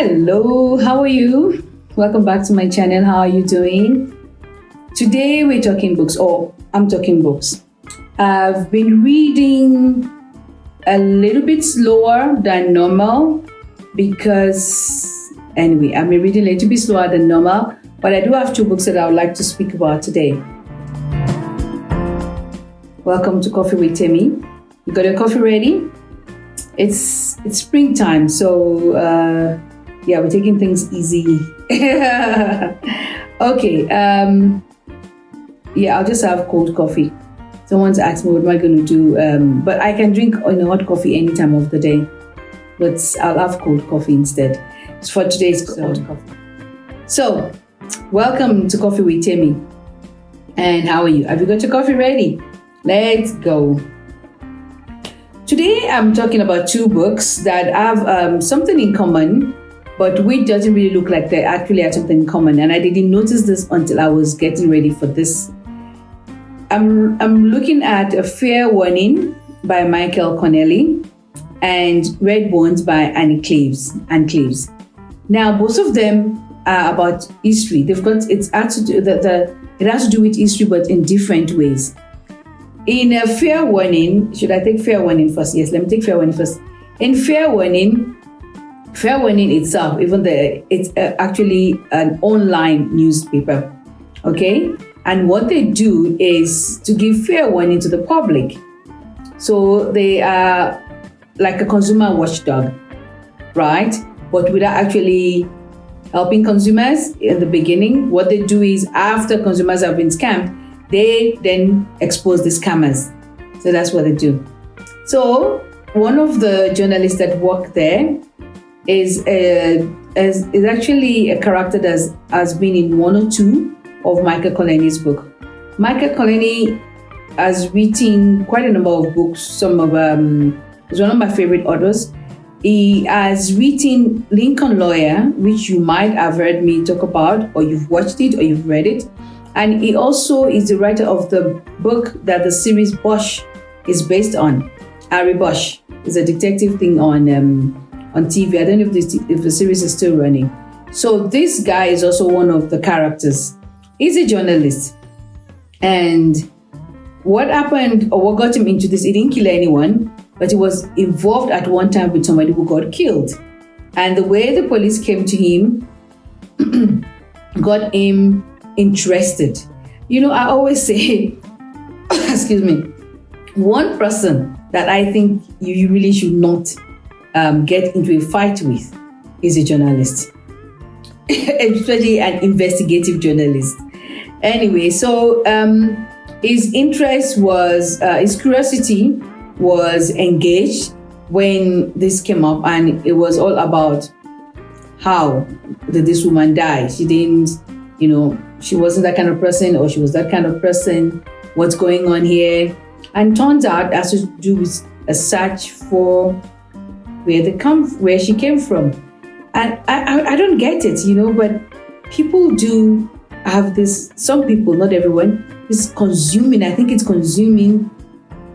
Hello, how are you? Welcome back to my channel. How are you doing? Today we're talking books, or I'm talking books. I've been reading a little bit slower than normal because, anyway, I've been reading a little bit slower than normal, but I do have two books that I would like to speak about today. Welcome to Coffee with Temi. You got your coffee ready? It's springtime, so we're taking things easy. Okay, I'll just have cold coffee. Someone's asked me what am I going to do, but I can drink hot coffee any time of the day, but I'll have cold coffee instead. So for today's cold coffee. So, welcome to Coffee with Temi. And how are you? Have you got your coffee ready? Let's go. Today I'm talking about two books that have something in common, but which doesn't really look like they actually have something in common. And I didn't notice this until I was getting ready for this. I'm looking at A Fair Warning by Michael Connelly and Red Bones by Anne Cleeves. Now, both of them are about history. It has to do with history, but in different ways. In A Fair Warning, should I take Fair Warning first? Yes, let me take Fair Warning first. In Fair Warning itself, even though it's actually an online newspaper, okay? And what they do is to give fair warning to the public. So they are like a consumer watchdog, right? But without actually helping consumers in the beginning. What they do is after consumers have been scammed, they then expose the scammers. So that's what they do. So one of the journalists that work there is actually a character that has been in one or two of Michael Connelly's book. Michael Connelly has written quite a number of books. He's one of my favorite authors. He has written Lincoln Lawyer, which you might have heard me talk about, or you've watched it, or you've read it. And he also is the writer of the book that the series Bosch is based on. Harry Bosch is a detective thing on TV. I don't know if the series is still running. So this guy is also one of the characters. He's a journalist. And what happened, or what got him into this, he didn't kill anyone, but he was involved at one time with somebody who got killed. And the way the police came to him got him interested. I always say, excuse me, one person that I think you really should not get into a fight with is a journalist, especially an investigative journalist. Anyway, so his interest was, his curiosity was engaged when this came up, and it was all about how did this woman die? She didn't, she wasn't that kind of person, or she was that kind of person. What's going on here? And turns out it has to do with a search for where she came from. And I don't get it, but people do have this, some people, not everyone, is consuming, I think it's consuming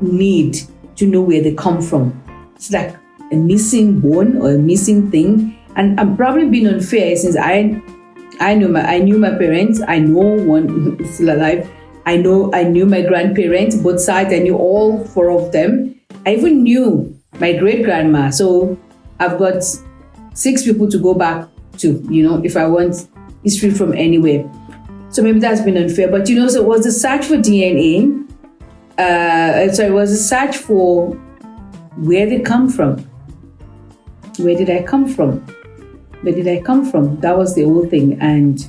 need to know where they come from. It's like a missing bone or a missing thing. And I'm probably being unfair since I knew my parents. I know one is still alive. I knew my grandparents, both sides. I knew all four of them. I even knew my great grandma. So I've got 6 people to go back to, if I want history from anywhere. So maybe that's been unfair. But so it was a search for DNA. It was a search for where they come from. Where did I come from? Where did I come from? That was the whole thing. And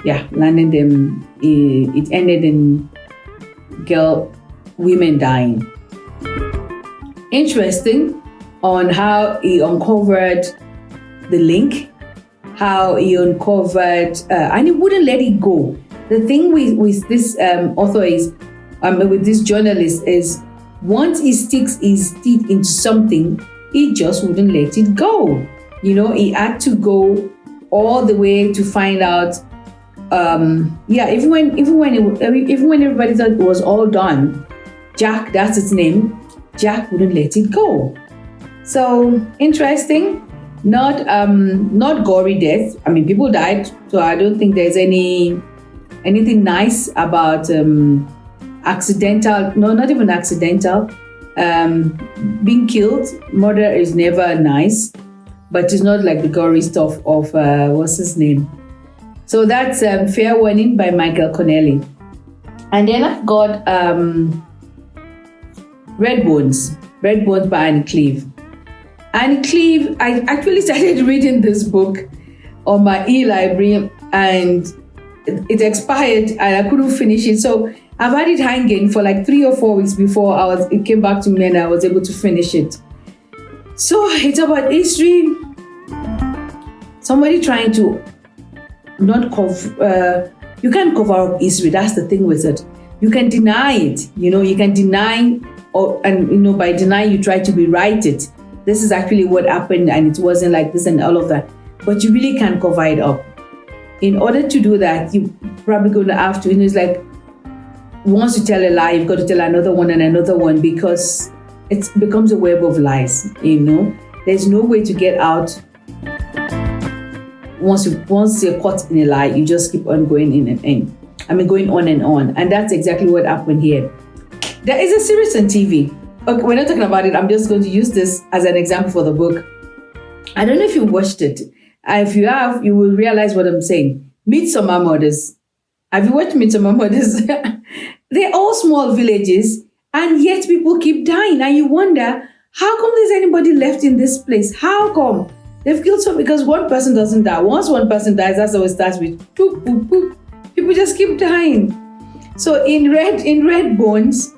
landed them. It ended in women dying. Interesting on how he uncovered the link, how he uncovered, and he wouldn't let it go. The thing with this author is, with this journalist is, once he sticks his teeth into something, he just wouldn't let it go. He had to go all the way to find out. Even when everybody thought it was all done, Jack, that's its name, Jack wouldn't let it go. So interesting. Not gory death. I mean, people died, so I don't think there's anything nice about accidental. No, not even accidental. Being killed. Murder is never nice, but it's not like the gory stuff of what's his name. So that's Fair Warning by Michael Connelly. And then I've got Red Bones by Annie Cleave. Annie Cleave, I actually started reading this book on my e-library, and it expired and I couldn't finish it. So I've had it hanging for like 3 or 4 weeks before it came back to me and I was able to finish it. So it's about history. Somebody trying to not cover, you can't cover up history. That's the thing with it. You can deny it. You can deny, by denying you try to rewrite it. This is actually what happened and it wasn't like this and all of that. But you really can't cover it up. In order to do that, you're probably going to have to, it's like once you tell a lie, you've got to tell another one and another one, because it becomes a web of lies, There's no way to get out. Once you're caught in a lie, you just keep on going going on and on. And that's exactly what happened here. There is a series on TV. Okay, we're not talking about it. I'm just going to use this as an example for the book. I don't know if you watched it. If you have, you will realize what I'm saying. Midsommar Murders. Have you watched Midsommar Murders? They're all small villages, and yet people keep dying. And you wonder, how come there's anybody left in this place? How come? They've killed some, because one person doesn't die. Once one person dies, that's how it starts with poop, poop, poop. People just keep dying. So in Red Bones,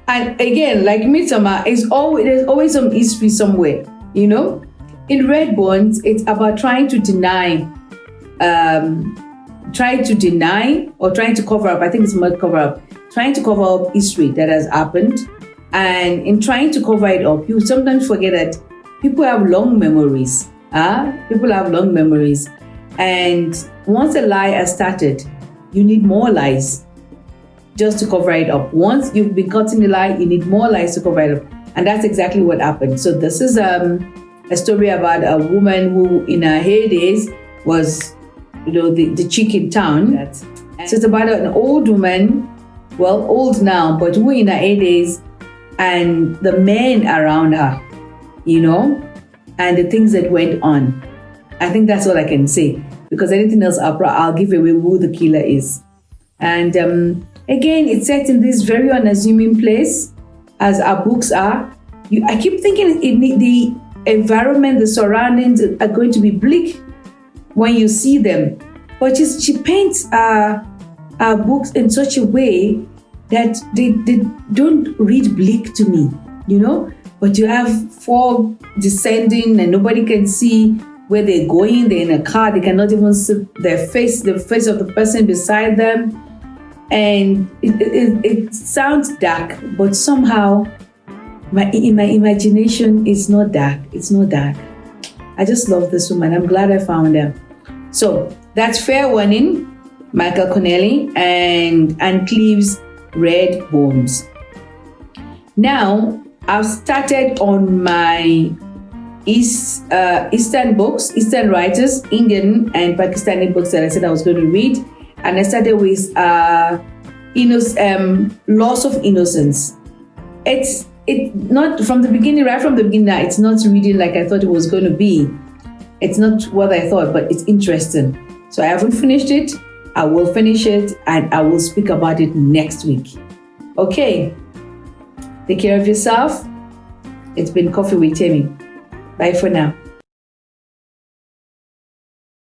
and again, like Midsommar, there's always some history somewhere, In Red Bones, it's about trying to deny or trying to cover up. I think it's more cover up. Trying to cover up history that has happened. And in trying to cover it up, you sometimes forget that people have long memories. People have long memories. And once a lie has started, you need more lies just to cover it up. Once you've been caught in a lie, you need more lies to cover it up. And that's exactly what happened. So this is a story about a woman who in her heydays was, the chick in town. So it's about an old woman, well, old now, but who in her heydays, and the men around her, and the things that went on. I think that's all I can say, because anything else I'll give away who the killer is. And again, it's set in this very unassuming place, as our books are. I keep thinking the environment, the surroundings are going to be bleak when you see them. But she paints our books in such a way that they don't read bleak to me, But you have fog descending and nobody can see where they're going. They're in a car. They cannot even see the face of the person beside them. And it sounds dark, but somehow my imagination is not dark. It's not dark. I just love this woman. I'm glad I found her. So that's Fair Warning, Michael Connelly, and Annie Cleave's Red Bones. Now, I've started on my Eastern books, Eastern writers, Indian and Pakistani books that I said I was going to read. And I started with Loss of Innocence. It's not from the beginning, right from the beginning, it's not reading like I thought it was going to be. It's not what I thought, but it's interesting. So I haven't finished it. I will finish it and I will speak about it next week. Okay. Take care of yourself. It's been Coffee with Temi. Bye for now.